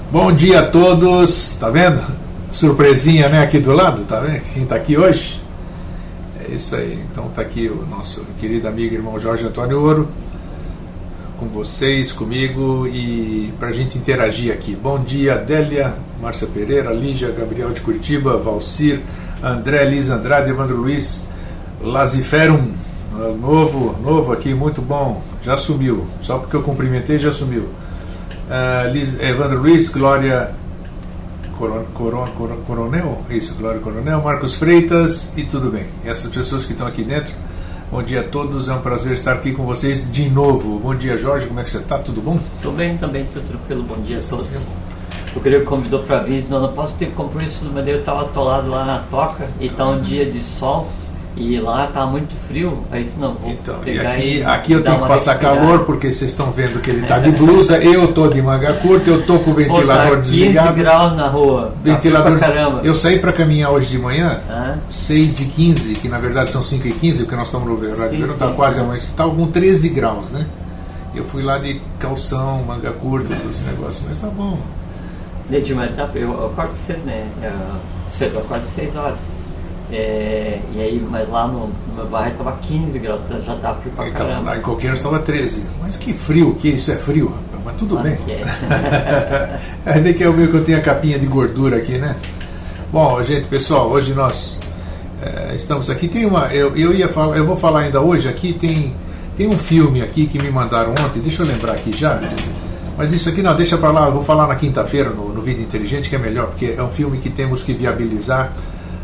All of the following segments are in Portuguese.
Bom dia a todos, tá vendo? Surpresinha, né, aqui do lado, tá vendo? Quem tá aqui hoje? É isso aí, então tá aqui o nosso querido amigo e irmão Jorge Antônio Ouro, com vocês, comigo, e pra gente interagir aqui. Bom dia, Adélia, Márcia Pereira, Lígia, Gabriel de Curitiba, Valcir, André, Liz Andrade, Evandro Luiz, Laziferum, novo aqui, muito bom, já sumiu, só porque eu cumprimentei já sumiu. Evandro Luiz, Glória Coronel, isso, Glória Coronel, Marcos Freitas, e tudo bem. Essas pessoas que estão aqui dentro, bom dia a todos, é um prazer estar aqui com vocês de novo. Bom dia, Jorge, como é que você está? Tudo bom? Estou bem, também, estou tranquilo, bom dia a todos. O Grego convidou para vir, senão não posso ter compromisso, mas eu estava atolado lá na toca e está um dia de sol. E lá tá muito frio, aí disse, não, vou pegar e aqui eu tenho que passar calor, porque vocês estão vendo que ele tá de blusa, eu tô de manga curta, eu tô com o ventilador tá desligado. 15 graus na rua, ventilador tá caramba. Eu saí para caminhar hoje de manhã, 6h15, que na verdade são 5h15, porque nós estamos no verão, tá quase amanhã, tá com 13 graus, né? Eu fui lá de calção, manga curta, todo esse negócio, mas tá bom. Gente, mas tá, eu acordo cedo, né? Eu acordo 6 horas. E aí, mas lá no meu bairro estava 15 graus, já tá frio pra caramba. Então, lá em Coqueiros estava 13. Mas que frio, que isso é frio, rapaz, mas tudo bem. Ainda que é o meu que eu tenho a capinha de gordura aqui, né? Bom, gente, pessoal, hoje nós estamos aqui. Tem uma. Eu vou falar ainda hoje aqui, tem um filme aqui que me mandaram ontem, deixa eu lembrar aqui já. Mas isso aqui não, deixa pra lá, eu vou falar na quinta-feira no Vida Inteligente, que é melhor, porque é um filme que temos que viabilizar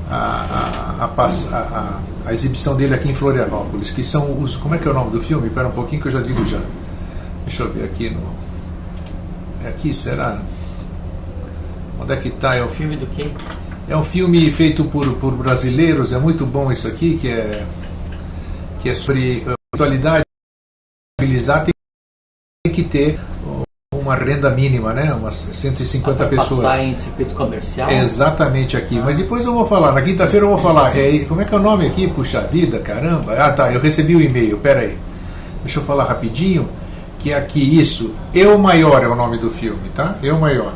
a exibição dele aqui em Florianópolis, que são os... Como é que é o nome do filme? Espera um pouquinho que eu já digo já. Deixa eu ver aqui no... É aqui, será? Onde é que está? É o filme do quê? É um filme feito por brasileiros, é muito bom isso aqui, que é sobre atualidade. Tem que ter uma renda mínima, né? Umas 150 pessoas. Passar em circuito comercial? Exatamente aqui. Mas depois eu vou falar, na quinta-feira eu vou falar. Como é que é o nome aqui? Puxa vida, caramba. Ah, tá, eu recebi o e-mail, pera aí. Deixa eu falar rapidinho, que é aqui isso. Eu Maior é o nome do filme, tá? Eu Maior.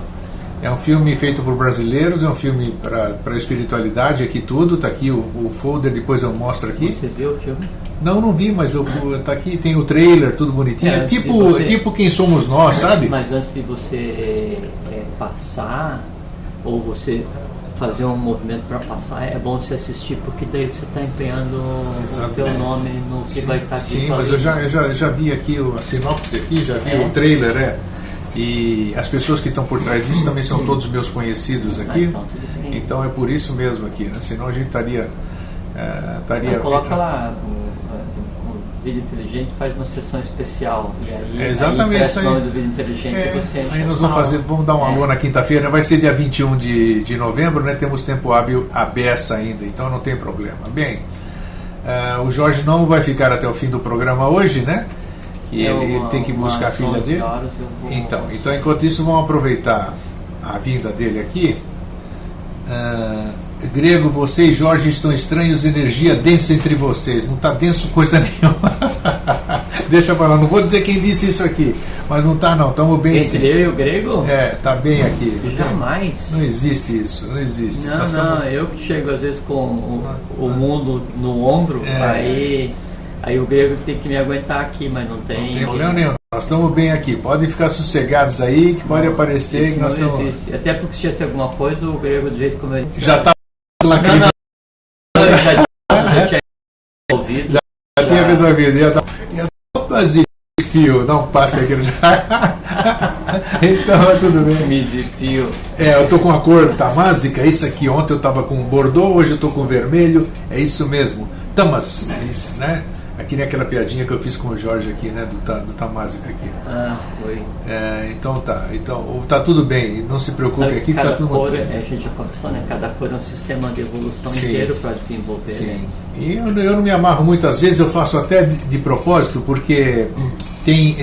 É um filme feito por brasileiros, é um filme para espiritualidade, aqui tudo, tá aqui o folder, depois eu mostro aqui. Você viu o filme? Não vi, mas tá aqui, tem o trailer, tudo bonitinho. Tipo Quem Somos Nós, sabe? Mas antes de você passar, ou você fazer um movimento para passar, é bom você assistir, porque daí você está empenhando o teu nome no que vai estar aqui. Sim, mas eu já vi aqui a sinopse aqui, já vi o trailer, E as pessoas que estão por trás disso também são todos meus conhecidos aqui. Então é por isso mesmo aqui, né? Senão a gente estaria... coloca lá o Vida Inteligente, faz uma sessão especial. E aí, exatamente isso aí. O nome do Vida Inteligente você aí nós vamos dar um alô na quinta-feira, vai ser dia 21 de novembro, né? Temos tempo hábil à beça ainda, então não tem problema. Bem, o Jorge não vai ficar até o fim do programa hoje, né? Que ele tem que buscar a filha dele. Então, enquanto isso, vamos aproveitar a vinda dele aqui. Grego, você e Jorge estão estranhos, energia densa entre vocês. Não está denso coisa nenhuma. Deixa pra lá, não vou dizer quem disse isso aqui, mas não está não, estamos bem. Entre eu e o Grego? Tá bem aqui. Jamais. Não existe isso, não existe. Não, eu que chego às vezes com o mundo no ombro, aí o Grego tem que me aguentar aqui, mas não tem problema nenhum. Nós estamos bem aqui, podem ficar sossegados aí, que pode aparecer que nós não estamos... existe. Até porque se já tem alguma coisa, o Grego do jeito como ele... Já está lá já tinha ouvido. Já tinha resolvido. Eu estou vazio de fio, não passa aqui já. Então, tudo bem. Me desfio. Eu estou com a cor tamásica, isso aqui. Ontem eu estava com bordeaux, hoje eu estou com vermelho. É isso mesmo. Tamas, é isso, né? Aqui nem aquela piadinha que eu fiz com o Jorge aqui, né? Do Tamásico aqui. Foi. Então tá tudo bem, não se preocupe aqui que tá tudo cor, bem. a gente já conversou, né? Cada cor é um sistema de evolução inteiro para desenvolver. Sim. Né? E eu não me amarro muitas vezes, eu faço até de propósito, porque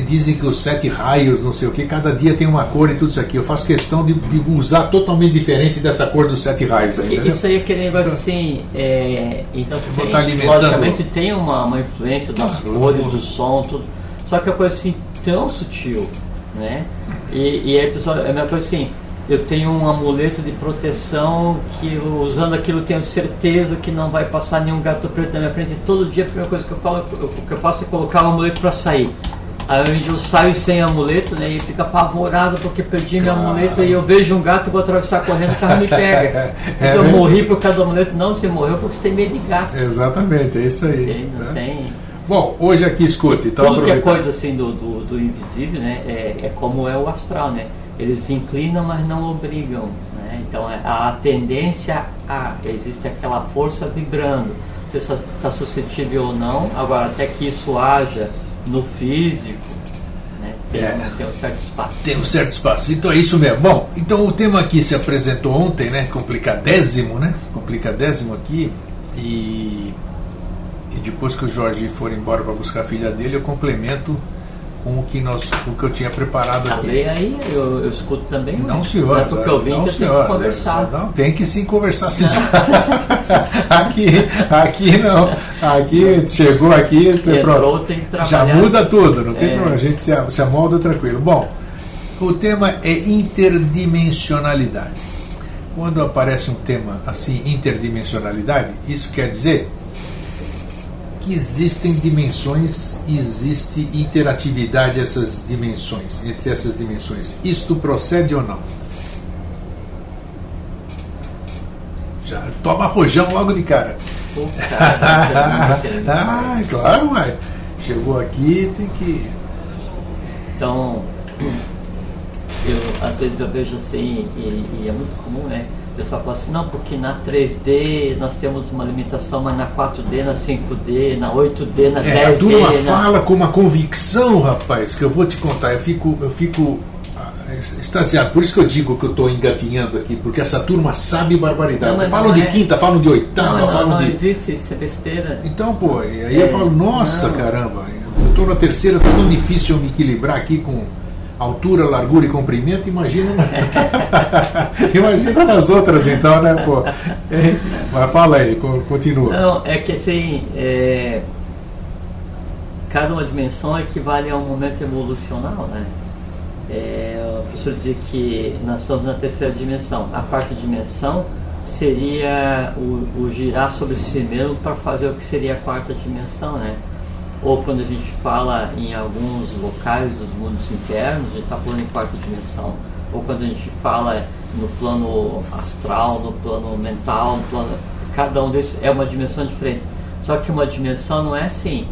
dizem que os 7 raios, não sei o que, cada dia tem uma cor e tudo isso aqui. Eu faço questão de usar totalmente diferente dessa cor dos 7 raios. Aí, isso aí é aquele negócio assim, então logicamente tem uma influência das cores, do som, tudo. Só que é uma coisa assim tão sutil, né? E é a mesma coisa assim, eu tenho um amuleto de proteção que usando aquilo eu tenho certeza que não vai passar nenhum gato preto na minha frente. E todo dia a primeira coisa que eu falo, o que eu faço é colocar o amuleto para sair. Aí eu saio sem amuleto, né, e fico apavorado porque perdi meu amuleto, e eu vejo um gato, vou atravessar correndo, o carro me pega. Então eu morri por causa do amuleto. Não, você morreu porque você tem medo de gato. Exatamente, é isso aí. Não tem. Bom, hoje aqui, escute, então tudo que é coisa assim do invisível, né, é como é o astral, né? Eles inclinam, mas não obrigam, né? Então a tendência existe aquela força vibrando. Você está suscetível ou não, agora até que isso haja no físico, né? Tem um certo espaço. Tem um certo espaço, então é isso mesmo. Bom, então o tema aqui se apresentou ontem, né? Complicadésimo, né? Complicadésimo aqui. E depois que o Jorge for embora para buscar a filha dele, eu complemento com o que eu tinha preparado aqui. Também aí, eu escuto também. Não, senhor. É porque eu vim que eu tenho que conversar. Não, tem que sim conversar. Sim. aqui não. Aqui, chegou aqui, entrou, tem que trabalhar. Já muda tudo, não tem problema. A gente se amolda tranquilo. Bom, o tema é interdimensionalidade. Quando aparece um tema assim, interdimensionalidade, isso quer dizer que existem dimensões, existe interatividade entre essas dimensões. Isto procede ou não? Já toma rojão logo de cara. Claro, mas chegou aqui, tem que... Então, às vezes eu vejo assim, e é muito comum, né? O pessoal fala assim, não, porque na 3D nós temos uma limitação, mas na 4D, na 5D, na 8D, na 10D... A turma fala com uma convicção, rapaz, que eu vou te contar, eu fico extasiado. Por isso que eu digo que eu estou engatinhando aqui, porque essa turma sabe barbaridade. Falam de quinta, falam de oitava, falam de... Não existe, isso é besteira. Então, pô, e aí eu falo, nossa, caramba, eu estou na terceira, tá tão difícil eu me equilibrar aqui com altura, largura e comprimento, imagina nas outras então, né, pô? Mas fala aí, continua. Não, é que assim, cada uma dimensão equivale a um momento evolucional, né? O professor dizia que nós estamos na terceira dimensão. A quarta dimensão seria o girar sobre si mesmo para fazer o que seria a quarta dimensão, né? Ou quando a gente fala em alguns locais dos mundos internos, a gente está falando em quarta dimensão. Ou quando a gente fala no plano astral, no plano mental, cada um desses é uma dimensão diferente. Só que uma dimensão não é assim,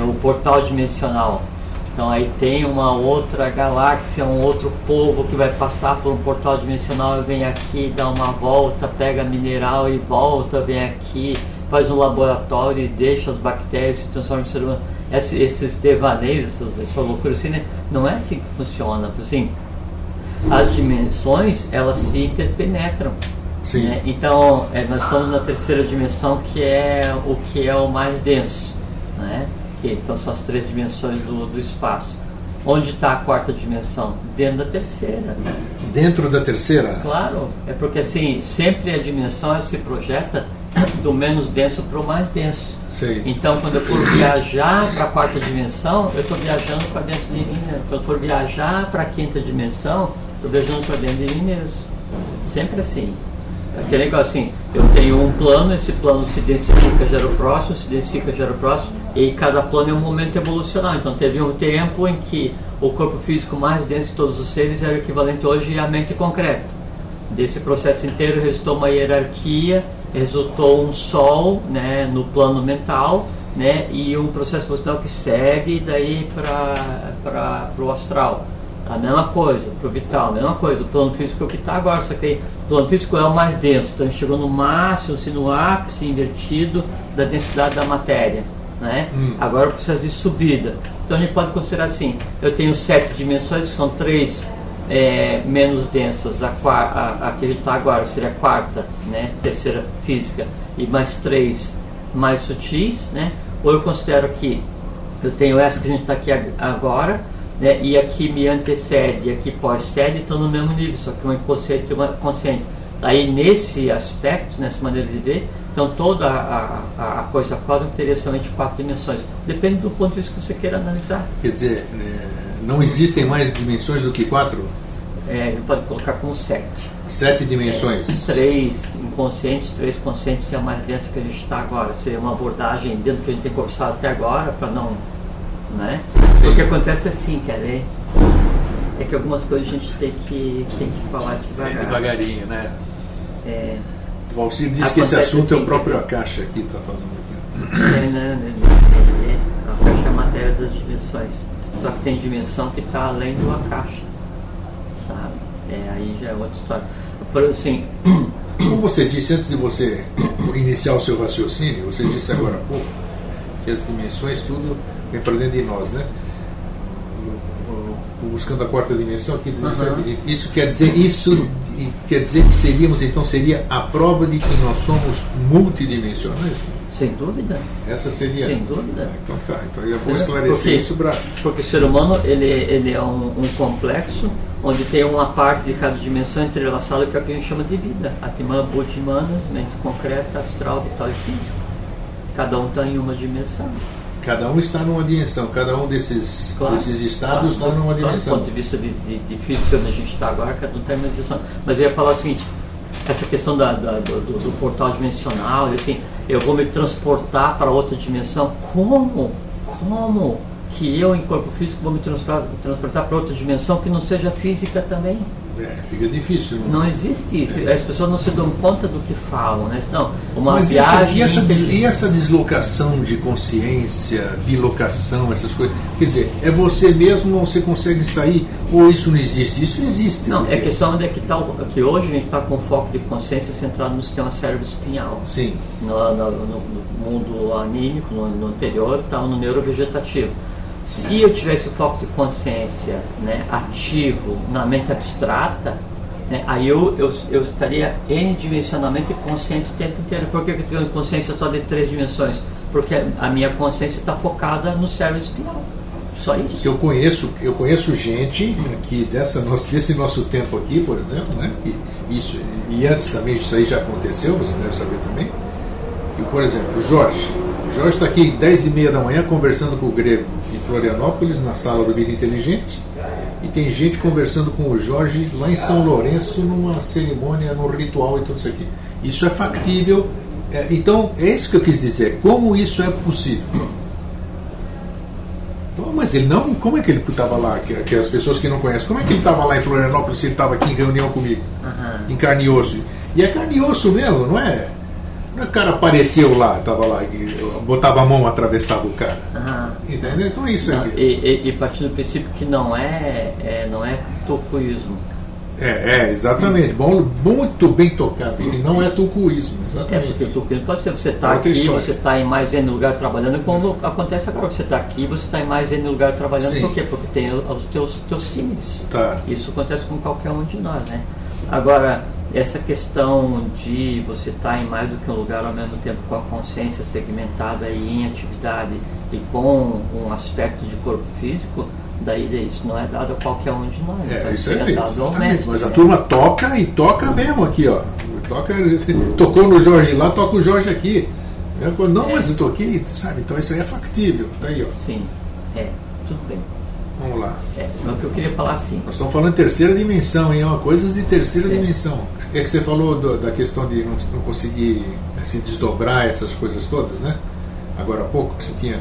o portal dimensional. Então aí tem uma outra galáxia, um outro povo que vai passar por um portal dimensional e vem aqui, dá uma volta, pega mineral e volta, vem aqui, faz um laboratório e deixa as bactérias se transformam em ser humano. Esses devaneios, essa loucura assim, né? Não é assim que funciona. Assim, as dimensões, elas se interpenetram. Sim. Né? Então, nós estamos na terceira dimensão, que é o mais denso. Né? Então, são as três dimensões do espaço. Onde está a quarta dimensão? Dentro da terceira. Dentro da terceira? Claro, é porque assim, sempre a dimensão se projeta do menos denso para o mais denso. Sim. Então, quando eu for viajar para a quarta dimensão, eu estou viajando para dentro de mim mesmo. Quando eu for viajar para a quinta dimensão, estou viajando para dentro de mim mesmo. Sempre assim. Aquele negócio assim, eu tenho um plano, esse plano se densifica, gera o próximo, se densifica, gera o próximo, e cada plano é um momento evolucional. Então teve um tempo em que o corpo físico mais denso de todos os seres era o equivalente hoje à mente concreta. Desse processo inteiro resultou uma hierarquia, resultou um sol, né, no plano mental, né, e um processo evolucional que segue daí para o astral. A mesma coisa, para o vital, a mesma coisa, o plano físico é o que está agora, só que o plano físico é o mais denso, então a gente chegou no máximo, assim, no ápice invertido da densidade da matéria, né? Agora o processo de subida. Então a gente pode considerar assim, eu tenho 7 dimensões, que são 3 menos densas, a que a gente está agora seria a quarta, né? Terceira física, e mais 3 mais sutis, né? Ou eu considero que eu tenho essa que a gente está aqui agora, né, e aqui me antecede, e aqui pós-cede, estão no mesmo nível, só que uma inconsciente e uma consciente. Aí nesse aspecto, nessa maneira de ver, então toda a coisa cósmica teria somente 4 dimensões. Depende do ponto de vista que você queira analisar. Quer dizer, não existem mais dimensões do que 4? a gente pode colocar como 7. 7 dimensões. 3 inconscientes, 3 conscientes é a mais densa que a gente está agora. Seria uma abordagem dentro do que a gente tem conversado até agora, para não. Né? O que acontece assim, quer ver? É que algumas coisas a gente tem que falar devagar. Devagarinho, né? É, O Valcir disse que esse assunto é o próprio Akasha aqui, está falando aqui. A Akasha é a matéria das dimensões. Só que tem dimensão que está além do Akasha. Sabe? Aí já é outra história. Por assim. Como você disse antes de você iniciar o seu raciocínio, você disse agora há pouco que as dimensões tudo vem para dentro de nós, né? Buscando a quarta dimensão, isso quer dizer que seria a prova de que nós somos multidimensionais? Sem dúvida. Essa seria. Sem dúvida. Então tá. Então é bom esclarecer isso para. Porque o ser humano ele é um complexo onde tem uma parte de cada dimensão entrelaçada que é o que a gente chama de vida. Atman, Buddhi, Manas, mente concreta, astral, vital e físico. Cada um está em uma dimensão. Cada um está numa dimensão, cada um desses estados está numa dimensão. Do ponto de vista de física, onde a gente está agora, cada um está em uma dimensão. Mas eu ia falar o seguinte, essa questão do portal dimensional, assim, eu vou me transportar para outra dimensão. Como que eu, em corpo físico, vou me transportar para outra dimensão que não seja física também? Fica difícil. Não existe isso. As pessoas não se dão conta do que falam, né? Não, uma Mas viagem... E essa deslocação de consciência, bilocação, essas coisas? Quer dizer, é você mesmo ou você consegue sair? Ou isso não existe? Isso existe. Não, é questão onde é que hoje a gente está com foco de consciência centrado no sistema cérebro-espinhal. Sim. No mundo anímico, no anterior, está no neurovegetativo. Se eu tivesse o foco de consciência, né, ativo na mente abstrata, né, aí eu estaria n-dimensionalmente consciente o tempo inteiro. Por que eu tenho consciência só de 3 dimensões? Porque a minha consciência está focada no cérebro espinhal. Só isso. Eu conheço gente que desse nosso tempo aqui, por exemplo, né, que isso, e antes também isso aí já aconteceu, você deve saber também, que, por exemplo, o Jorge está aqui 10h30 da manhã conversando com o Grego em Florianópolis, na sala do Vida Inteligente, e tem gente conversando com o Jorge lá em São Lourenço, numa cerimônia, num ritual e tudo isso aqui. Isso é factível. Então, é isso que eu quis dizer. Como isso é possível? Então, mas ele não... Como é que ele estava lá? Que as pessoas que não conhecem, como é que ele estava lá em Florianópolis se ele estava aqui em reunião comigo? Em carne e osso. E é carne e osso mesmo, não é? O cara apareceu lá, estava lá, botava a mão, atravessava o cara. Entendeu? Então é isso aqui. E partindo do princípio que não é tokuísmo. Exatamente. Muito bem tocado. E não é tokuísmo, exatamente. Porque o tokuísmo pode ser você está aqui, história. Você está em mais N lugar trabalhando, como acontece agora. Você está aqui, você está em mais N lugar trabalhando. Sim. Por quê? Porque tem os teus símiles. Tá. Isso acontece com qualquer um de nós, né? Agora, essa questão de você estar em mais do que um lugar ao mesmo tempo com a consciência segmentada e em atividade e com um aspecto de corpo físico, daí isso não é dado a qualquer um de nós. Então, isso é dado ao mestre. Mas a turma toca e toca mesmo aqui, ó. Tocou no Jorge lá, toca o Jorge aqui. Não, mas eu tô aqui, sabe? Então isso aí é factível. Tá aí, ó. Sim, tudo bem. Vamos lá. O que eu queria falar assim. Nós estamos falando de terceira dimensão, hein? Coisas de terceira dimensão. É que você falou da questão de não conseguir se desdobrar essas coisas todas, né? Agora há pouco que você tinha.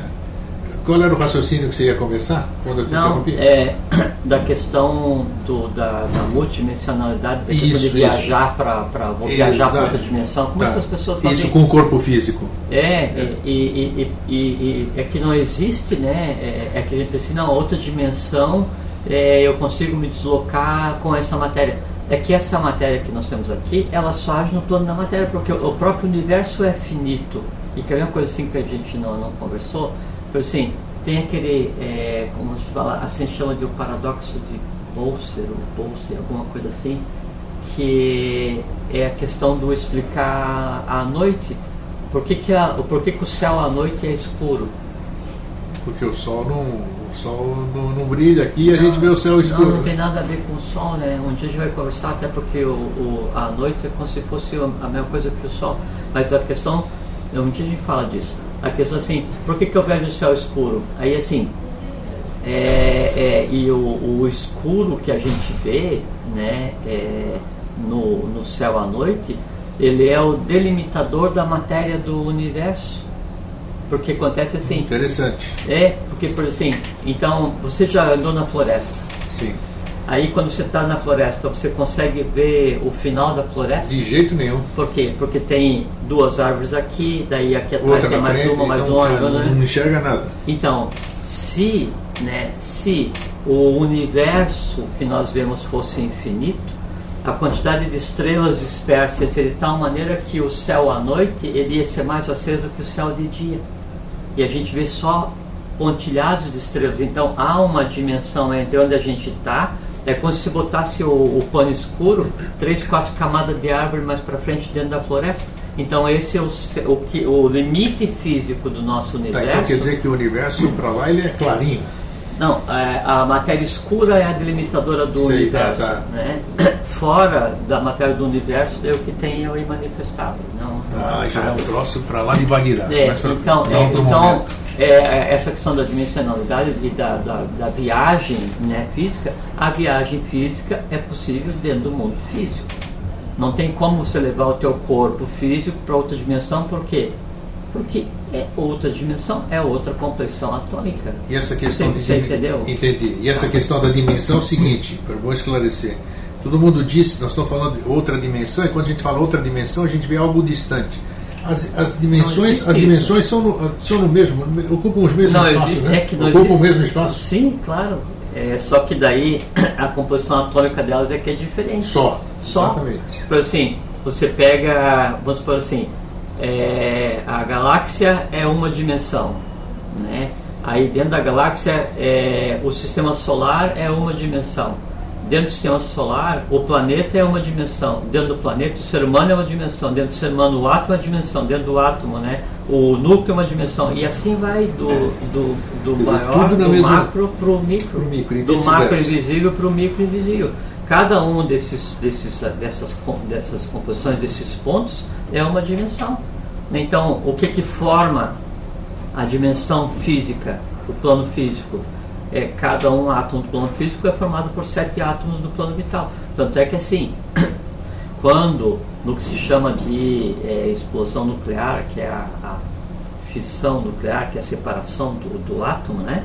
Qual era o raciocínio que você ia começar quando eu te interrompi? Da questão da multidimensionalidade, da questão de viajar para outra dimensão. Como essas pessoas fazem? Isso com o corpo físico. E é que não existe, né? É que a gente pensa, não, outra dimensão eu consigo me deslocar com essa matéria. É que essa matéria que nós temos aqui, ela só age no plano da matéria, porque o próprio universo é finito. E que é uma coisa assim que a gente não conversou. Assim, tem aquele, como se fala, assim chama de o paradoxo de Boltzmann, alguma coisa assim, que é a questão do explicar a noite. Por que o céu à noite é escuro? Porque o sol não brilha aqui e a gente vê o céu escuro. Não tem nada a ver com o sol, né? Um dia a gente vai conversar, até porque a noite é como se fosse a mesma coisa que o sol. Mas a questão, um dia a gente fala disso. A questão assim, por que eu vejo o céu escuro? Aí assim, E o escuro que a gente vê, né, no céu à noite, ele é o delimitador da matéria do universo. Porque acontece assim. Interessante. Porque, por assim, então, você já andou na floresta. Sim. Aí quando você está na floresta, você consegue ver o final da floresta? De jeito nenhum. Por quê? Porque tem 2 árvores aqui, daí aqui atrás Outra tem na mais frente, uma, mais então uma. não enxerga nada. Então, se o universo que nós vemos fosse infinito, a quantidade de estrelas dispersas seria de tal maneira que o céu à noite ele ia ser mais aceso que o céu de dia. E a gente vê só pontilhados de estrelas. Então há uma dimensão entre onde a gente está. É como se botasse o pano escuro, 3, 4 camadas de árvore mais para frente dentro da floresta. Então esse é o limite físico do nosso universo. Então quer dizer que o universo para lá ele é clarinho. Não, a matéria escura é a delimitadora do universo. Né? Fora da matéria do universo é o que tem eu manifestável. Não, já é um troço para lá de vaguidade. Então essa questão da dimensionalidade e da viagem, né, física, a viagem física é possível dentro do mundo físico. Não tem como você levar o teu corpo físico para outra dimensão, por quê? Porque é outra dimensão, é outra complexão atômica. E essa questão você entendeu? Entendi. E essa questão da dimensão é o seguinte, para bom esclarecer. Todo mundo diz, nós estamos falando de outra dimensão, e quando a gente fala outra dimensão, a gente vê algo distante. As dimensões são no mesmo, ocupam os mesmos espaços, né? Ocupam o mesmo espaço? Sim, claro. Só que daí a composição atômica delas é que é diferente. Só. Exatamente. Por assim, você pega, vamos supor assim, a galáxia é uma dimensão, né? Aí dentro da galáxia o sistema solar é uma dimensão. Dentro do sistema solar, o planeta é uma dimensão. Dentro do planeta, o ser humano é uma dimensão. Dentro do ser humano, o átomo é uma dimensão. Dentro do átomo, né, o núcleo é uma dimensão. E assim vai do maior, do macro para o micro. Do macro invisível para o micro invisível. Cada um dessas composições, desses pontos, é uma dimensão. Então, o que forma a dimensão física, o plano físico? Cada um átomo do plano físico é formado por 7 átomos do plano vital. Tanto é que assim, quando no que se chama de explosão nuclear, que é a fissão nuclear, que é a separação do átomo, né?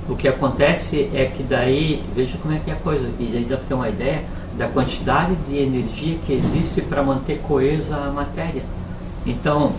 O que acontece é que daí, veja como é que é a coisa, e aí dá para ter uma ideia da quantidade de energia que existe para manter coesa a matéria. Então,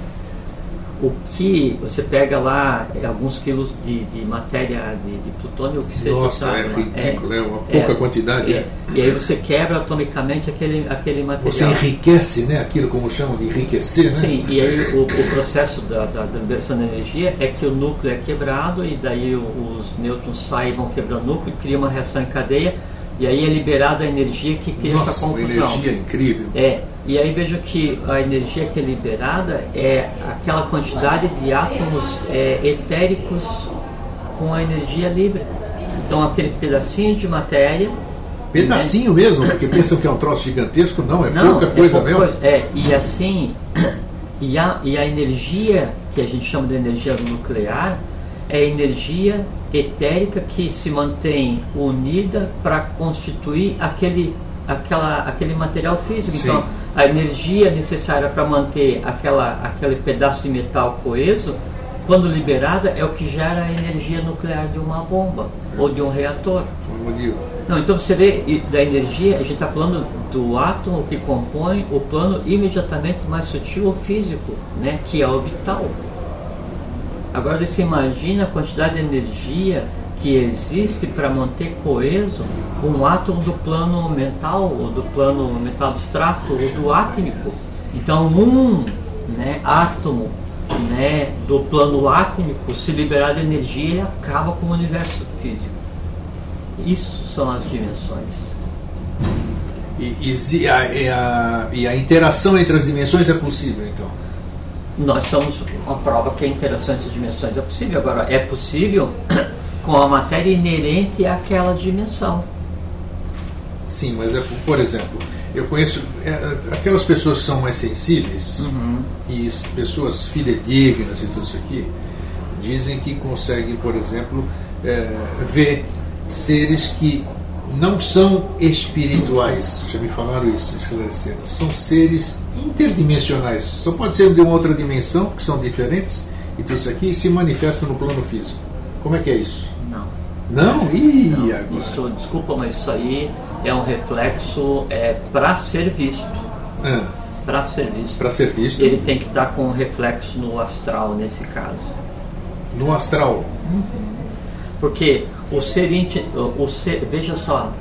o que você pega lá alguns quilos de matéria de plutônio, o que seja. Nossa, é ridículo, é uma pouca quantidade. E aí você quebra atomicamente aquele material. Você enriquece, né? Aquilo como chamam de enriquecer, né? Sim, e aí o processo da liberação da energia é que o núcleo é quebrado e daí os nêutrons saem, vão quebrando o núcleo, cria uma reação em cadeia. E aí é liberada a energia que cria essa confusão. Uma energia incrível. E aí vejo que a energia que é liberada é aquela quantidade de átomos etéricos com a energia livre. Então aquele pedacinho de matéria... Pedacinho mesmo? Porque pensam que é um troço gigantesco. Não, pouca coisa mesmo. E assim, e a energia que a gente chama de energia nuclear é energia etérica que se mantém unida para constituir aquele material físico. Sim. Então, a energia necessária para manter aquele pedaço de metal coeso, quando liberada, é o que gera a energia nuclear de uma bomba ou de um reator. Não, então você vê, da energia, a gente está falando do átomo que compõe o plano imediatamente mais sutil ou físico, né, que é o vital. Agora você imagina a quantidade de energia que existe para manter coeso um átomo do plano mental, ou do plano mental abstrato, ou do átmico. Então átomo, né, do plano átmico, se liberar de energia, ele acaba com o universo físico. Isso são as dimensões. E a interação entre as dimensões é possível, então? Nós somos uma prova que a interação entre as dimensões é possível. Agora, é possível com a matéria inerente àquela dimensão. Sim, mas por exemplo, eu conheço aquelas pessoas que são mais sensíveis, e pessoas fidedignas e tudo isso aqui, dizem que conseguem, por exemplo, vê seres que não são espirituais, já me falaram isso, esclarecendo, são seres interdimensionais, só pode ser de uma outra dimensão, que são diferentes, e tudo isso aqui se manifesta no plano físico. Como é que é isso? Não. Não? Ih, Não. agora. Isso, desculpa, mas isso aí é um reflexo para ser visto. Para ser visto. Para ser visto. Ele tem que estar com um reflexo no astral, nesse caso. No astral. Porque o ser, veja só,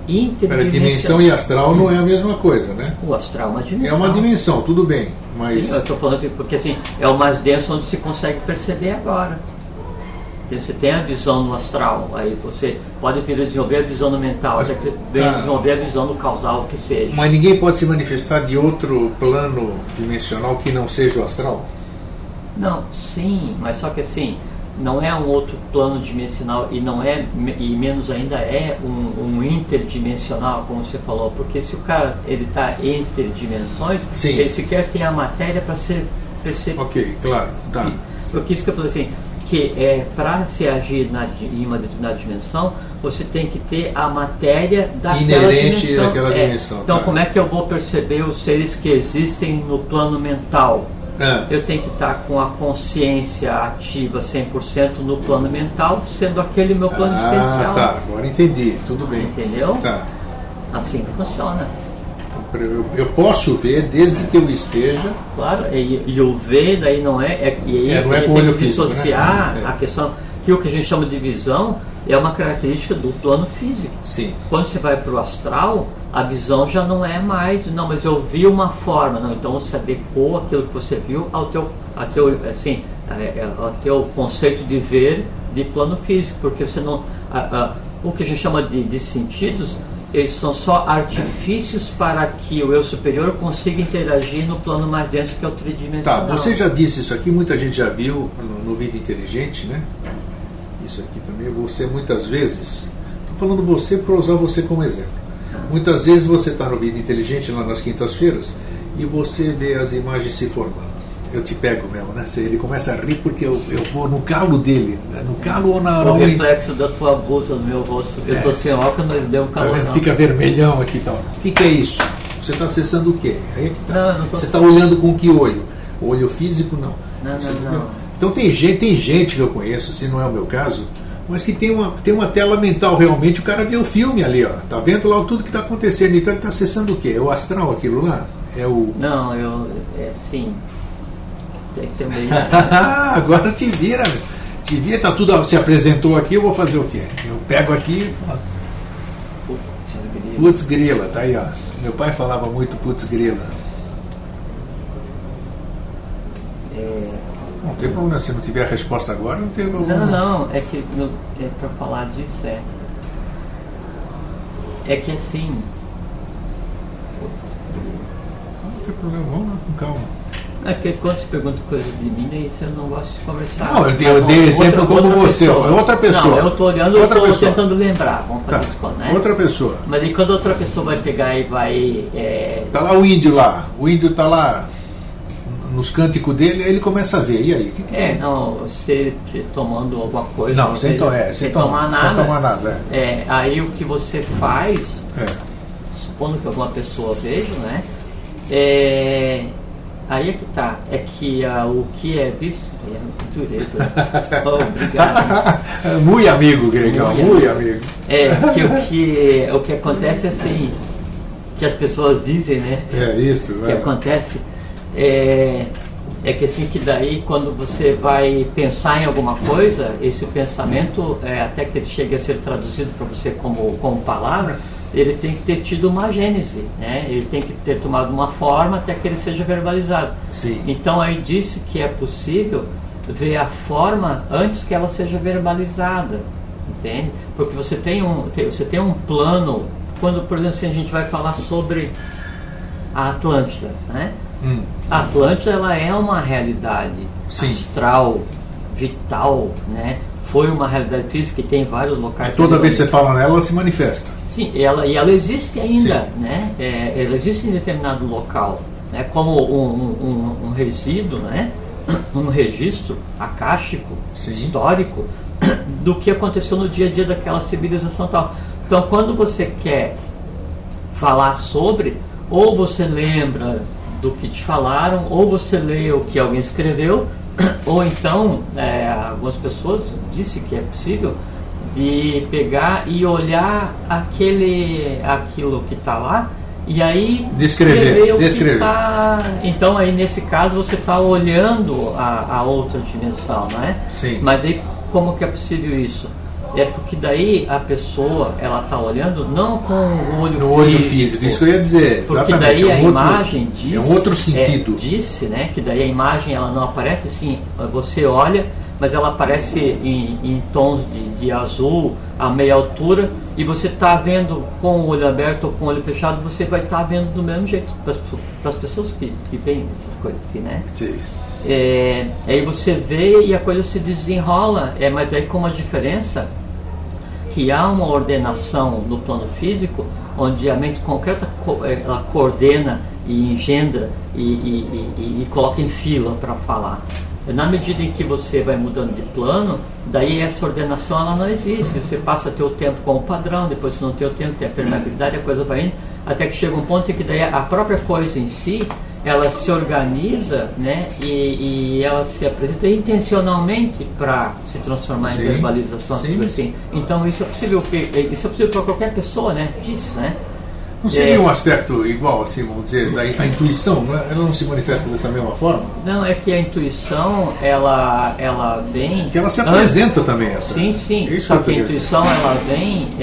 interdimensional. Dimensão e astral não é a mesma coisa, né? O astral é uma dimensão. É uma dimensão, tudo bem, mas... Sim, eu estou falando assim, porque assim, é o mais denso onde se consegue perceber agora. Então, você tem a visão no astral, aí você pode vir a desenvolver a visão no mental, já que vem desenvolver a visão no causal, o que seja. Mas ninguém pode se manifestar de outro plano dimensional que não seja o astral? Não, sim, mas só que assim, não é um outro plano dimensional e não é, e menos ainda é um interdimensional, como você falou, porque se o cara ele está entre dimensões, sim, ele sequer tem a matéria para ser percebido. Ok, claro, tá. Porque isso que eu falei assim, que para se agir em uma determinada dimensão, você tem que ter a matéria daquela inerente dimensão. daquela dimensão. Então, tá. como é que eu vou perceber os seres que existem no plano mental? Eu tenho que estar com a consciência ativa 100% no plano mental, sendo aquele meu plano existencial. Tá, agora entendi, tudo bem. Entendeu? Tá. Assim que funciona. Eu posso ver desde que eu esteja. Claro, e o ver daí não é. Não é com tem olho que físico, dissociar, né? a questão que o que a gente chama de visão é uma característica do plano físico. Sim. Quando você vai para o astral, a visão já não é mais, não, mas eu vi uma forma, não, então você adequou aquilo que você viu ao teu conceito de ver de plano físico, porque você não. O que a gente chama de sentidos, eles são só artifícios para que o eu superior consiga interagir no plano mais denso, que é o tridimensional. Tá, você já disse isso aqui, muita gente já viu no Vida Inteligente, né? Isso aqui também, você muitas vezes, estou falando você para usar você como exemplo. Muitas vezes você está no Vida Inteligente, lá nas quintas-feiras, e você vê as imagens se formando. Eu te pego mesmo, né? Ele começa a rir porque eu vou no calo dele, né? No calo ou na... O reflexo da tua blusa no meu rosto. Eu estou sem óculos, mas deu um calor. Fica vermelhão aqui e tal. O que é isso? Você está acessando o quê? Aí é que tá. Não você está olhando com que olho? O olho físico, não. Não. Então tem gente que eu conheço, se não é o meu caso, mas que tem uma tela mental realmente, o cara vê o filme ali, ó. Tá vendo lá tudo que está acontecendo. Então ele está acessando o quê? É o astral aquilo lá? É o... Não, sim. Tem que ter meio... Agora te vira, tá tudo, se apresentou aqui, eu vou fazer o quê? Eu pego aqui, putz grila, tá aí, ó. Meu pai falava muito putz grila. Não tem problema, se não tiver a resposta agora, não tem problema. Não, é que para falar disso é que assim... Não tem problema, vamos lá com calma. É que quando se pergunta coisas de mim, aí eu não gosto de conversar. Não, eu dei exemplo como você, outra pessoa. Não, eu estou olhando, eu estou tentando lembrar. Vamos fazer isso, né? Outra pessoa. Mas aí quando outra pessoa vai pegar e vai... Tá lá o índio lá, tá lá nos cânticos dele, aí ele começa a ver, e aí? O que é? Não, você tomando alguma coisa... Não, sem tomar nada. Aí o que você faz, supondo que alguma pessoa veja, né? Aí é que tá, é que o que é visto é dureza. Obrigado. Muito amigo, Gregão, muito amigo. Que o que acontece é assim, que as pessoas dizem, né? Isso, que acontece é que assim, que daí quando você vai pensar em alguma coisa, esse pensamento, até que ele chegue a ser traduzido para você como palavra, ele tem que ter tido uma gênese, né? Ele tem que ter tomado uma forma até que ele seja verbalizado. Sim. Então aí disse que é possível ver a forma antes que ela seja verbalizada, entende? Porque você tem um plano, quando, por exemplo, a gente vai falar sobre a Atlântida, né? A Atlântida, ela é uma realidade astral, vital, né? Foi uma realidade física que tem vários locais. Toda vez que você fala nela, ela se manifesta. Sim, ela existe ainda, né? Ela existe em determinado local, né? Como um resíduo, né? Um registro acástico, histórico, do que aconteceu no dia a dia daquela civilização tal. Então, quando você quer falar sobre, ou você lembra do que te falaram, ou você lê o que alguém escreveu, ou então, algumas pessoas dizem que é possível de pegar e olhar aquilo que está lá, e aí descrever. Tá. Então aí nesse caso você está olhando a outra dimensão, não é? Sim. Mas aí como que é possível isso? É porque daí a pessoa, ela está olhando não com o olho físico. Isso que eu ia dizer, exatamente. Porque daí a imagem diz, é um outro sentido. Disse, né, que daí a imagem ela não aparece assim, você olha, mas ela aparece em tons de azul a meia altura, e você está vendo com o olho aberto ou com o olho fechado, você vai estar vendo do mesmo jeito, para as pessoas que veem essas coisas assim, né? Sim. Aí você vê e a coisa se desenrola, mas aí com uma diferença, que há uma ordenação no plano físico, onde a mente concreta ela coordena e engendra e coloca em fila para falar. Na medida em que você vai mudando de plano, daí essa ordenação ela não existe. Você passa a ter o tempo como padrão, depois você não tem o tempo, tem a permeabilidade, a coisa vai indo, até que chega um ponto em que daí a própria coisa em si, ela se organiza, né, e ela se apresenta intencionalmente para se transformar em verbalização. Assim. Então isso é possível para qualquer pessoa, né, disso, né? Não seria um aspecto igual, assim, vamos dizer, a intuição, ela não se manifesta dessa mesma forma? Não, é que a intuição, ela vem... Que ela se apresenta também, essa. Sim, só que a intuição, ela vem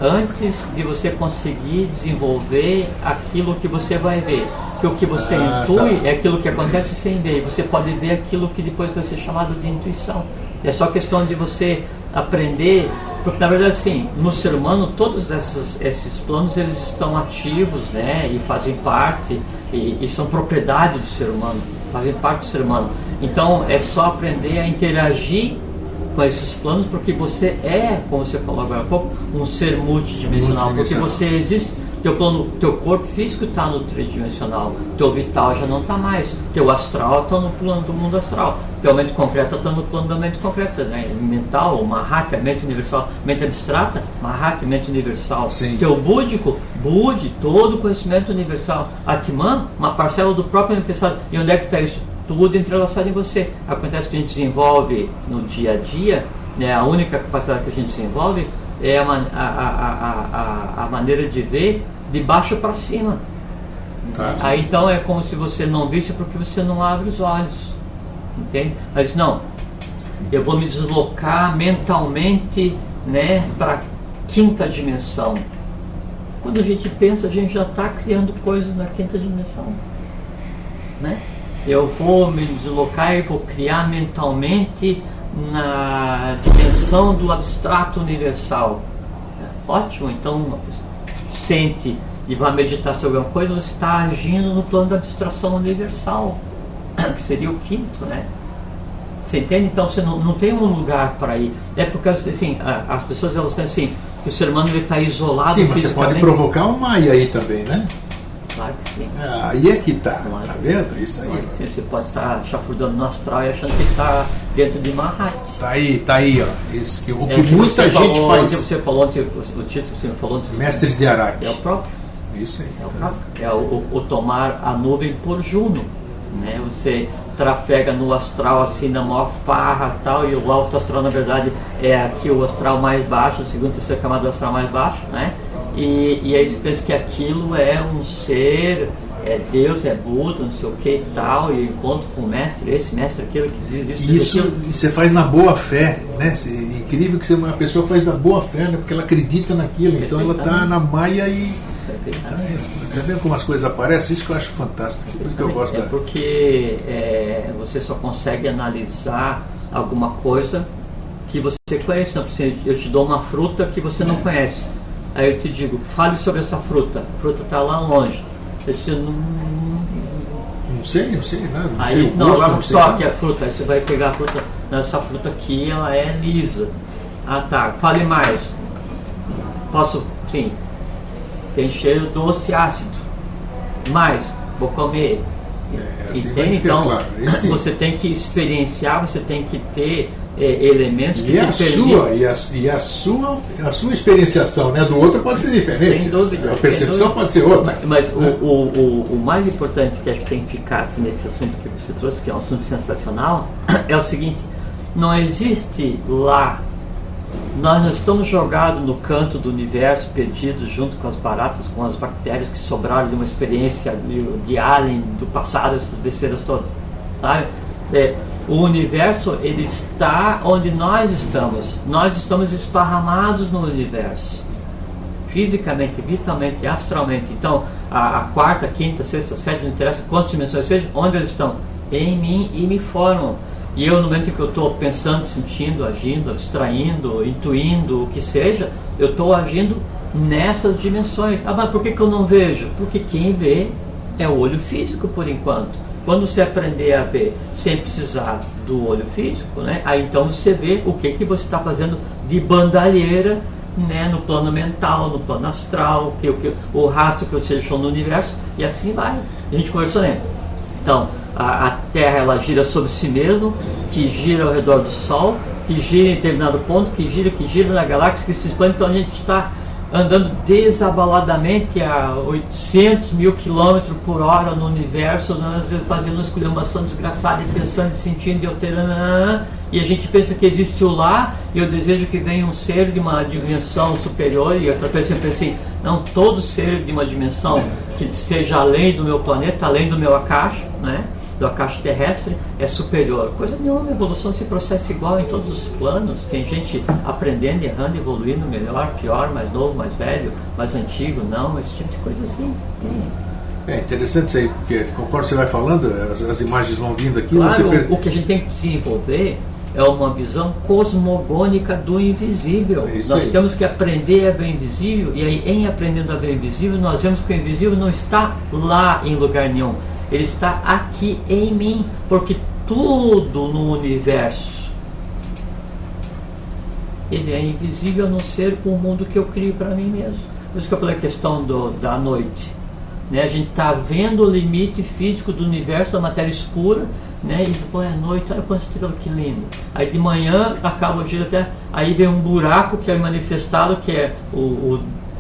antes de você conseguir desenvolver aquilo que você vai ver. Porque o que você intui é aquilo que acontece sem ver. Você pode ver aquilo que depois vai ser chamado de intuição. É só questão de você aprender, porque na verdade assim, no ser humano todos esses planos eles estão ativos, né, e fazem parte e são propriedade do ser humano, fazem parte do ser humano. Então é só aprender a interagir com esses planos, porque você como você falou agora há pouco, um ser multidimensional, porque você existe. Teu corpo físico está no tridimensional, teu vital já não está mais, teu astral está no plano do mundo astral, teu mente concreta está no plano da mente concreta, né? Mental, Mahati, mente universal, mente abstrata, Mahati, mente universal. Sim. Teu búdico, todo conhecimento universal. Atman, uma parcela do próprio manifestado. E onde é que está isso? Tudo entrelaçado em você. Acontece que a gente desenvolve no dia a dia, né? A única capacidade que a gente desenvolve é a maneira de ver de baixo para cima. Aí então é como se você não visse porque você não abre os olhos, entende? Mas não, eu vou me deslocar mentalmente, né, para a quinta dimensão. Quando a gente pensa, a gente já está criando coisas na quinta dimensão, né? Eu vou me deslocar e vou criar mentalmente na dimensão do abstrato universal. Ótimo, então sente e vai meditar sobre alguma coisa, você está agindo no plano da abstração universal, que seria o quinto, né? Você entende? Então você não tem um lugar para ir. É porque assim, as pessoas elas pensam assim, que o ser humano está isolado. Sim, mas você pode provocar um Maia aí também, né? Claro que sim. Aí é que está, tá vendo? Isso aí. Sim, você pode estar chafurdando no astral e achando que está dentro de Mahati. Tá aí, ó. Isso que muita gente faz. Você falou ontem, o título que você falou ontem, Mestres de Araque. É o próprio. Isso aí. É o próprio. É o tomar a nuvem por Juno, né? Você trafega no astral assim na maior farra tal, e o alto astral na verdade é aqui o astral mais baixo, a segunda e terceira camada do astral mais baixo, né? E aí você pensa que aquilo é um ser, é Deus, é Buda, não sei o que e tal, e encontro com o mestre, esse mestre, aquilo que diz isso. E você faz na boa fé, né? É incrível que uma pessoa faz na boa fé, né? Porque ela acredita naquilo, então ela está na maia e tá vendo como as coisas aparecem? Isso que eu acho fantástico, por isso que eu gosto. Porque você só consegue analisar alguma coisa que você conhece. Eu te dou uma fruta que você não conhece, aí eu te digo, fale sobre essa fruta. A fruta está lá longe. Você não sei nada. Não aí sei o gosto, agora só que a fruta. Aí você vai pegar a fruta. Essa fruta aqui, ela é lisa. Ah tá, fale mais. Posso? Sim. Tem cheiro doce e ácido. Mais, vou comer. Assim entende? Então, claro. você tem que experienciar, você tem que ter elementos que E a te sua, a sua experienciação, né, do outro pode ser diferente. Sem dúvida, A percepção pode ser outra. Mas né? o mais importante que acho que tem que ficar assim, nesse assunto que você trouxe, que é um assunto sensacional, é o seguinte: não existe lá. Nós não estamos jogados no canto do universo, perdidos junto com as baratas, com as bactérias que sobraram de uma experiência de alien do passado, essas besteiras todas, sabe? O universo, ele está onde nós estamos esparramados no universo, fisicamente, vitalmente, astralmente. Então, a quarta, quinta, sexta, sétima, não interessa quantas dimensões sejam, onde eles estão? Em mim e me formam. E eu, no momento que eu estou pensando, sentindo, agindo, abstraindo, intuindo, o que seja, eu estou agindo nessas dimensões. Ah, mas por que eu não vejo? Porque quem vê é o olho físico, por enquanto. Quando você aprender a ver sem precisar do olho físico, né, aí então você vê o que você está fazendo de bandalheira, né, no plano mental, no plano astral, o rastro que você deixou no universo, e assim vai. A gente conversou, né? Então, a Terra, ela gira sobre si mesma, que gira ao redor do Sol, que gira em determinado ponto, que gira na galáxia, que se expande. Então a gente está andando desabaladamente a 800 mil km por hora no universo, nós fazendo uma esculhambação desgraçada e pensando, e sentindo e alterando, e a gente pensa que existe o lá, e eu desejo que venha um ser de uma dimensão superior, e outra coisa eu pensei, não, todo ser de uma dimensão que esteja além do meu planeta, além do meu Akasha, né? Do Akasha terrestre, é superior. Coisa nenhuma, a evolução se processa igual em todos os planos. Tem gente aprendendo, errando, evoluindo, melhor, pior, mais novo, mais velho, mais antigo, não, esse tipo de coisa assim. Tem. É interessante isso aí, porque conforme você vai falando, as imagens vão vindo aqui. Claro, o que a gente tem que desenvolver é uma visão cosmogônica do invisível. Nós temos que aprender a ver o invisível, e aí, em aprendendo a ver o invisível, nós vemos que o invisível não está lá em lugar nenhum. Ele está aqui em mim, porque tudo no universo, ele é invisível a não ser o mundo que eu crio para mim mesmo. Por isso que eu falei a questão da noite. Né? A gente está vendo o limite físico do universo, da matéria escura, né? E depois à noite, olha quanta estrela, que lindo. Aí de manhã acaba o giro até, aí vem um buraco que é manifestado, que é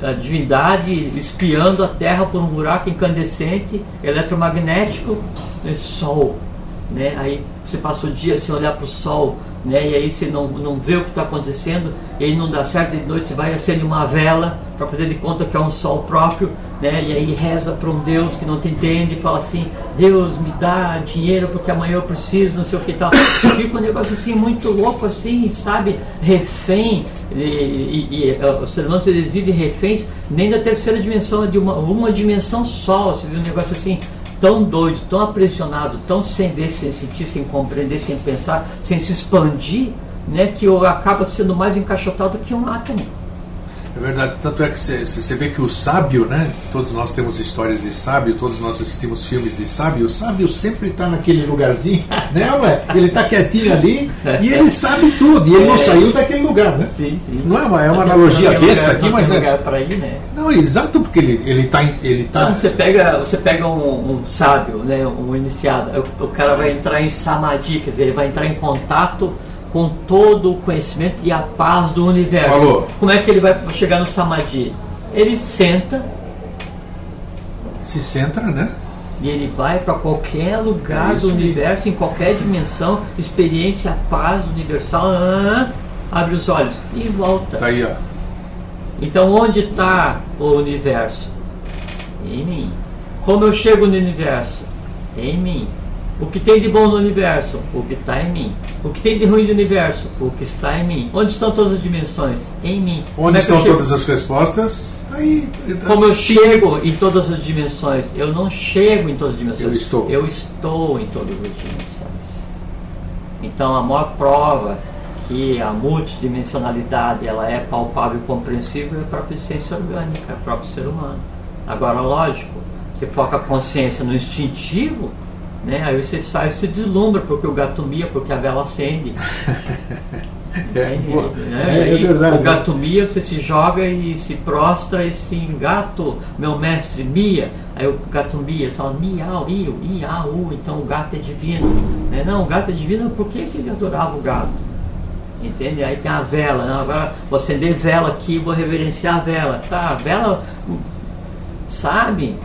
a divindade espiando a Terra por um buraco incandescente, eletromagnético, né? Sol, né? Aí você passa o dia sem olhar para o Sol, né? E aí você não vê o que está acontecendo, e aí não dá certo, de noite você vai acender uma vela para fazer de conta que é um Sol próprio, né? E aí reza para um Deus que não te entende e fala assim, Deus me dá dinheiro porque amanhã eu preciso, não sei o que tal. Fica um negócio assim muito louco assim, sabe, refém, e os seres humanos, eles vivem reféns nem da terceira dimensão, de uma dimensão só. Você vê um negócio assim tão doido, tão aprisionado, tão sem ver, sem sentir, sem compreender, sem pensar, sem se expandir, né, que acaba sendo mais encaixotado que um átomo. É verdade, tanto é que você vê que o sábio, né? Todos nós temos histórias de sábio, todos nós assistimos filmes de sábio. O sábio sempre está naquele lugarzinho, né? Ué? Ele está quietinho ali e ele sabe tudo, e ele não saiu daquele lugar, né? Sim, sim. Não é uma analogia besta aqui, mas é. Lugar para ir, né? Não, exato, porque ele tá. Então, você pega um sábio, né? Um iniciado, o cara vai entrar em samadhi, quer dizer, ele vai entrar em contato com todo o conhecimento e a paz do universo. Falou. Como é que ele vai chegar no samadhi? Ele senta, se centra, né? E ele vai para qualquer lugar do universo, em qualquer dimensão, experiência, a paz universal, abre os olhos e volta. Tá aí, ó. Então onde está o universo? Em mim. Como eu chego no universo? Em mim. O que tem de bom no universo? O que está em mim. O que tem de ruim no universo? O que está em mim. Onde estão todas as dimensões? Em mim. Onde estão todas as respostas? Aí. Como eu chego em todas as dimensões? Eu não chego em todas as dimensões. Eu estou em todas as dimensões. Então a maior prova que a multidimensionalidade ela é palpável e compreensível é a própria existência orgânica, é o próprio ser humano. Agora, lógico, você foca a consciência no instintivo, né? Aí você sai e se deslumbra porque o gato mia, porque a vela acende. É verdade. O gato mia, você se joga e se prostra e se gato, meu mestre mia. Aí o gato mia, você fala miau, iau, então o gato é divino. Não, o gato é divino, por que ele adorava o gato? entende? Aí tem a vela, não, agora vou acender vela aqui, vou reverenciar a vela. Tá, a vela, sabe?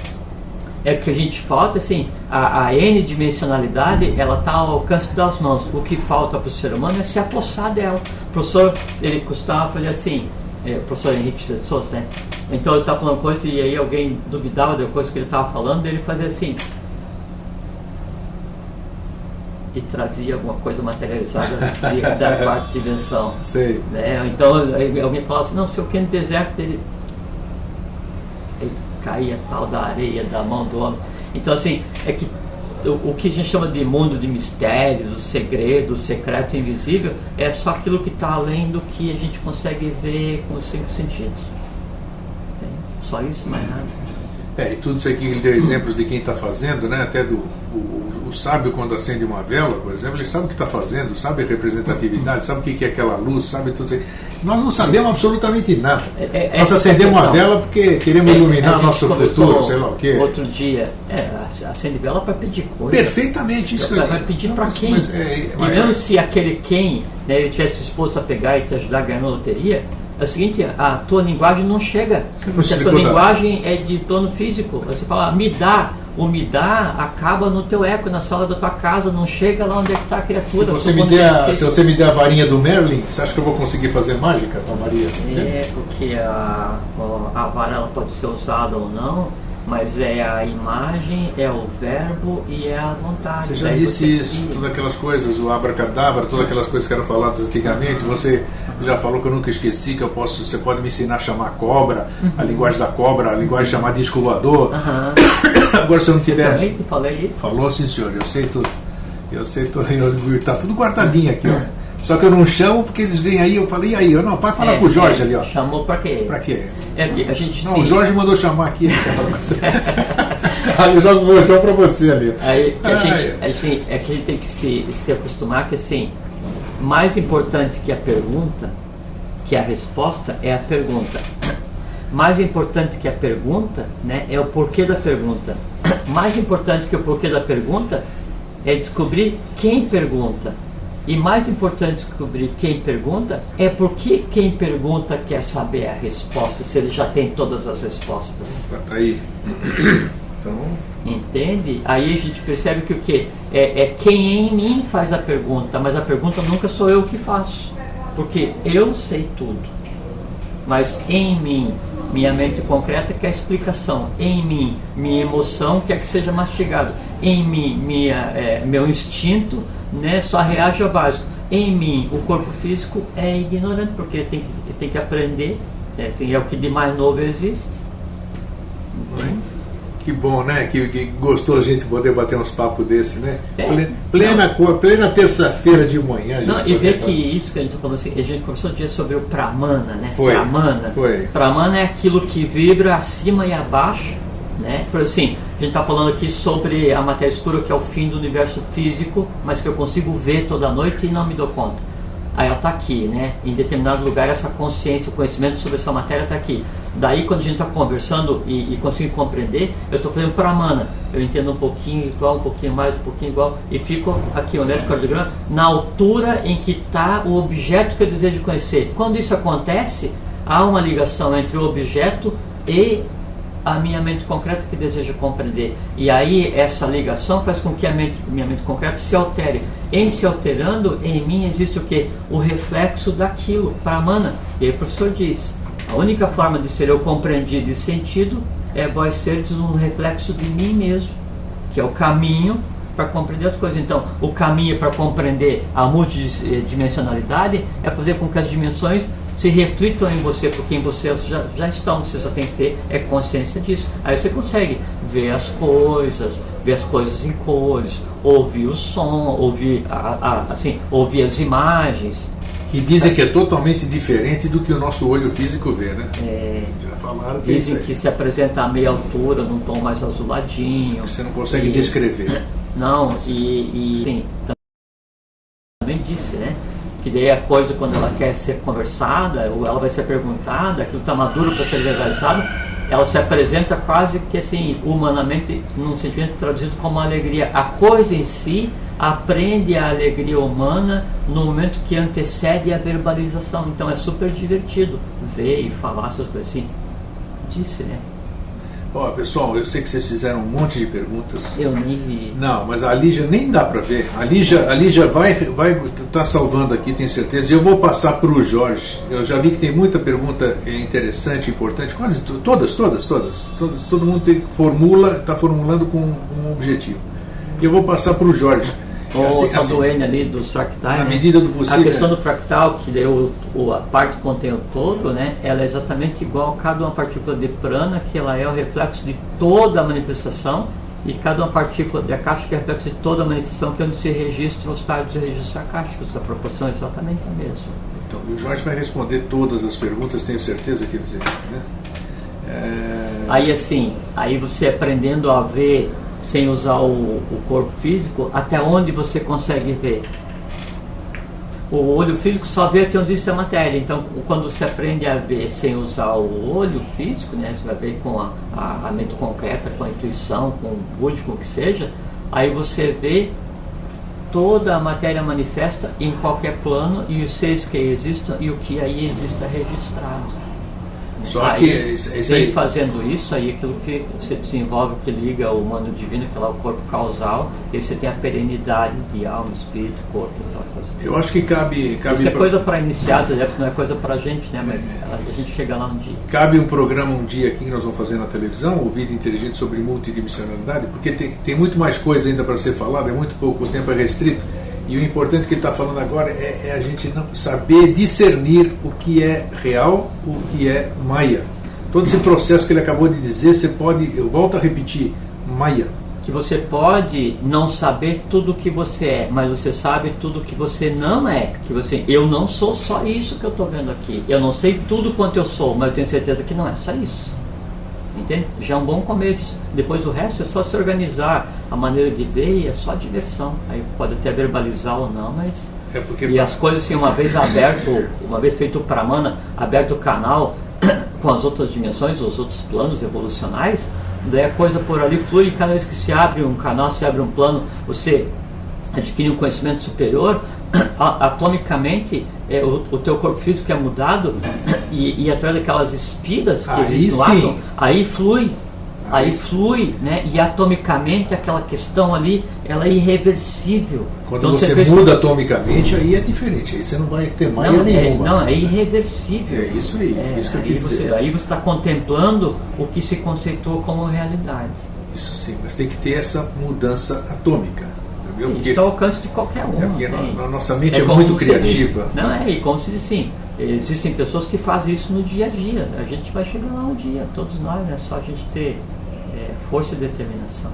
É que a gente falta, assim, a N-dimensionalidade, ela está ao alcance das mãos. O que falta para o ser humano é se apossar dela. O professor, ele costumava fazer assim, o professor Henrique de Souza, né? Então ele estava falando coisa e aí alguém duvidava da coisa que ele estava falando, ele fazia assim, e trazia alguma coisa materializada da quarta dimensão. Sei. Né? Então alguém falava assim, não, se eu quero no deserto, ele caía tal da areia da mão do homem. Então assim, é que o que a gente chama de mundo de mistérios, o segredo, o secreto, o invisível, é só aquilo que está além do que a gente consegue ver com os 5 sentidos. Só isso, mais nada. E tudo isso aqui ele deu exemplos de quem está fazendo, né? Até o sábio, quando acende uma vela, por exemplo, ele sabe o que está fazendo, sabe a representatividade, sabe o que é aquela luz, sabe tudo isso. Nós não sabemos absolutamente nada. Nós acendemos uma vela porque queremos iluminar nosso futuro, sei lá o quê. Outro dia, acende vela para pedir coisa. Perfeitamente isso. Vai pedir para quem? E mesmo se aquele quem, né, ele tivesse disposto a pegar e te ajudar a ganhar na loteria, é o seguinte, a tua linguagem não chega, porque a tua linguagem é de plano físico. Você fala, me dá, o me dá acaba no teu eco, na sala da tua casa, não chega lá onde é que está a criatura. Se você me der a varinha do Merlin, você acha que eu vou conseguir fazer mágica, Tom Maria? Porque a vara ela pode ser usada ou não, mas é a imagem, é o verbo e é a vontade. Você já disse isso, todas aquelas coisas, o abracadabra, todas aquelas coisas que eram faladas antigamente, você já falou que eu nunca esqueci, que você pode me ensinar a chamar cobra, a linguagem da cobra, a linguagem de chamar disco voador. Agora se eu não tiver... Eu também te falei isso? Falou, sim senhor, eu sei tudo. Tá tudo guardadinho aqui, ó. Só que eu não chamo porque eles vêm aí, eu falei, e aí? Eu não, pode falar com o Jorge ali, ó. Chamou pra quê? Pra quê? A gente, não, sim. O Jorge mandou chamar aqui. Aí eu jogo o chão pra você ali. Aí a gente tem que se acostumar que assim, mais importante que a pergunta, que a resposta, é a pergunta. Mais importante que a pergunta, né, é o porquê da pergunta. Mais importante que o porquê da pergunta é descobrir quem pergunta. E mais importante descobrir quem pergunta é porque quem pergunta quer saber a resposta, se ele já tem todas as respostas. Tá aí. Então... Entende? Aí a gente percebe que o quê? É quem em mim faz a pergunta, mas a pergunta nunca sou eu que faço. Porque eu sei tudo. Mas em mim, minha mente concreta quer explicação. Em mim, minha emoção quer que seja mastigado. Em mim, meu instinto, né, só reage ao básico. Em mim, o corpo físico é ignorante, porque tem que aprender. É o que de mais novo existe. Que bom, né? Que gostou a gente poder bater uns papos desse, né? Plena terça-feira de manhã. Não, e ver que isso que a gente falou assim, a gente conversou um dia sobre o Pramana, né? Foi. Pramana é aquilo que vibra acima e abaixo, né? Por assim, a gente está falando aqui sobre a matéria escura, que é o fim do universo físico, mas que eu consigo ver toda noite e não me dou conta. Aí ela está aqui, né? Em determinado lugar essa consciência, o conhecimento sobre essa matéria está aqui. Daí quando a gente está conversando e consigo compreender, eu estou fazendo Pramana. Eu entendo um pouquinho igual, um pouquinho mais, um pouquinho igual, e fico aqui, o eletrocardiograma, na altura em que está o objeto que eu desejo conhecer. Quando isso acontece, há uma ligação entre o objeto e a minha mente concreta que deseja compreender. E aí essa ligação faz com que minha mente concreta se altere. Em se alterando, em mim existe o quê? O reflexo daquilo, Pramana. E aí o professor diz, a única forma de ser eu compreendido e sentido é vós seres um reflexo de mim mesmo, que é o caminho para compreender as coisas. Então, o caminho para compreender a multidimensionalidade é fazer com que as dimensões se reflitam em você, porque em você já estão, você só tem que ter consciência disso. Aí você consegue ver as coisas em cores, ouvir o som, ouvir as imagens. Que dizem que é totalmente diferente do que o nosso olho físico vê, né? Já falaram disso. Dizem que se apresenta a meia altura, num tom mais azuladinho. Você não consegue descrever. Não, sim, também disse, né? Que daí a coisa, quando ela quer ser conversada, ou ela vai ser perguntada, aquilo está maduro para ser legalizado, ela se apresenta quase que assim, humanamente, num sentimento traduzido como alegria. A coisa em si, aprende a alegria humana no momento que antecede a verbalização. Então é super divertido ver e falar essas coisas assim. Disse, né? Ó, pessoal, eu sei que vocês fizeram um monte de perguntas. Eu nem vi. Não, mas a Lígia nem dá para ver. A Lígia vai tá salvando aqui, tenho certeza. E eu vou passar para o Jorge. Eu já vi que tem muita pergunta interessante, importante. Quase todas. Todo mundo está formulando com um objetivo. E eu vou passar para o Jorge. A do N ali dos fractais, na medida do possível. A questão do fractal, que a parte que contém o todo, né, ela é exatamente igual a cada uma partícula de prana, que ela é o reflexo de toda a manifestação, e cada uma partícula de acástica é o reflexo de toda a manifestação, que é onde se registram os tais dos registros acásticos. A proporção é exatamente a mesma. Então, e o Jorge vai responder todas as perguntas, tenho certeza, quer dizer, né? Aí assim, aí você aprendendo a ver sem usar o corpo físico, até onde você consegue ver. O olho físico só vê até onde existe a matéria. Então, quando você aprende a ver sem usar o olho físico, né, você vai ver com a mente concreta, com a intuição, com o búdico, com o que seja, aí você vê toda a matéria manifesta em qualquer plano, e os seres que aí existam e o que aí exista registrado. Só aí, que isso aí, fazendo isso, aí aquilo que você desenvolve, que liga o humano divino, que é lá o corpo causal, e aí você tem a perenidade de alma, espírito, corpo, aquela coisa. Eu acho que cabe isso é coisa para iniciados, não é coisa para a gente, né? Mas a gente chega lá um dia. Cabe um programa um dia aqui que nós vamos fazer na televisão, o Vida Inteligente, sobre multidimensionalidade, porque tem muito mais coisa ainda para ser falada, é muito pouco, o tempo é restrito. E o importante que ele está falando agora é a gente não saber discernir o que é real, o que é maia. Todo esse processo que ele acabou de dizer, você pode, eu volto a repetir, maia. Que você pode não saber tudo o que você é, mas você sabe tudo o que você não é. Que você, eu não sou só isso que eu estou vendo aqui. Eu não sei tudo quanto eu sou, mas eu tenho certeza que não é só isso. Entende? Já é um bom começo. Depois o resto é só se organizar, a maneira de ver, e é só diversão. Aí pode até verbalizar ou não, mas... E as coisas assim, uma vez aberto, uma vez feito o Pramana, aberto o canal com as outras dimensões, os outros planos evolucionais, daí a coisa por ali flui, e cada vez que se abre um canal, se abre um plano, você adquire um conhecimento superior, atomicamente o teu corpo físico é mudado, e através daquelas espiras que existem no átomo, aí flui, né? E atomicamente aquela questão ali, ela é irreversível. Quando então, você muda atomicamente, aí é diferente, aí você não vai ter mais nenhuma. Não, é irreversível. É isso aí, isso que eu quis dizer. Aí você está contemplando o que se conceitou como realidade. Isso sim, mas tem que ter essa mudança atômica. Isso está ao alcance de qualquer um. Porque a nossa mente é muito criativa. E como se diz assim, existem pessoas que fazem isso no dia a dia. A gente vai chegar lá um dia, todos nós, é só a gente ter força e determinação.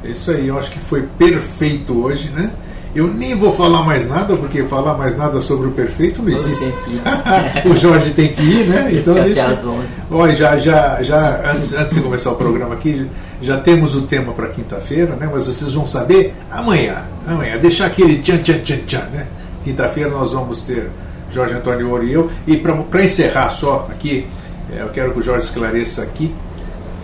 Isso aí, eu acho que foi perfeito hoje, né? Eu nem vou falar mais nada, porque falar mais nada sobre o perfeito não existe. O Jorge tem que ir, né? Então deixa. Olha, já antes de começar o programa aqui, já temos o tema para quinta-feira, né? Mas vocês vão saber amanhã. Deixar aquele tchan, né? Quinta-feira nós vamos ter Jorge Antônio Ouro e eu. E para encerrar só aqui, eu quero que o Jorge esclareça aqui,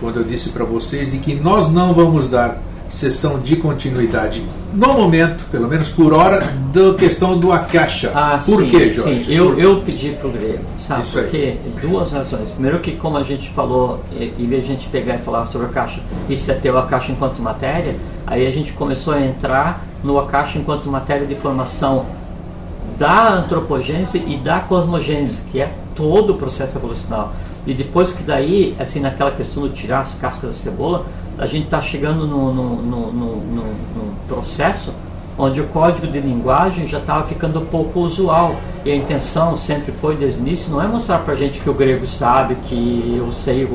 quando eu disse para vocês de que nós não vamos dar sessão de continuidade no momento, pelo menos por hora, da questão do Akasha. Por quê, Jorge? Sim, eu pedi para o grego, sabe? Isso porque aí. Duas razões. Primeiro que, como a gente falou, em vez de a gente pegar e falar sobre o Akasha, isso é ter o Akasha enquanto matéria, aí a gente começou a entrar no Akasha enquanto matéria de formação da antropogênese e da cosmogênese, que é todo o processo evolucional. E depois que daí, assim, naquela questão de tirar as cascas da cebola, a gente está chegando no processo onde o código de linguagem já estava ficando um pouco usual. E a intenção sempre foi, desde o início, não é mostrar para a gente que o grego sabe, que eu sei,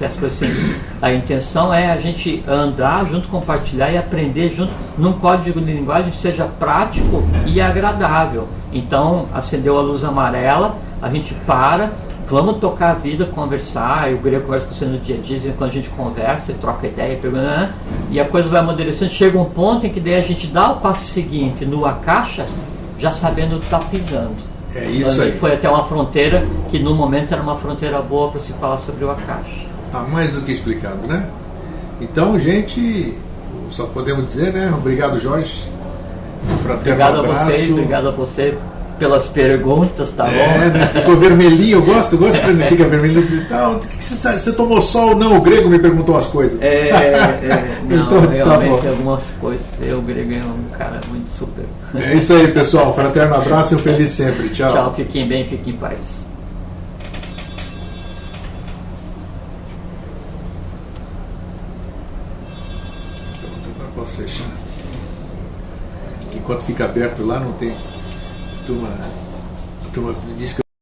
essas coisas assim. A intenção é a gente andar junto, compartilhar e aprender junto num código de linguagem que seja prático e agradável. Então, acendeu a luz amarela, a gente para, vamos tocar a vida, conversar, e o grego conversa com você no dia a dia, quando a gente conversa, troca ideia, pergunta, e a coisa vai amadurecendo, chega um ponto em que daí a gente dá o passo seguinte no Akasha, já sabendo o que está pisando. É isso aí. Foi até uma fronteira que no momento era uma fronteira boa para se falar sobre o Akasha. Está mais do que explicado, né? Então, gente, só podemos dizer, né? Obrigado, Jorge. fraterno Obrigado a abraço. vocês, obrigado a você pelas perguntas, tá bom? Né? Ficou vermelhinho, eu gosto quando fica vermelhinho. Então, você tomou sol? Não, o grego me perguntou as coisas. Não, Então, realmente tá algumas coisas. O grego é um cara muito super. É isso aí, pessoal. Fraterno abraço e um feliz sempre. Tchau. Tchau, fiquem bem, fiquem em paz. Posso fechar. Enquanto fica aberto lá, não tem. A turma diz que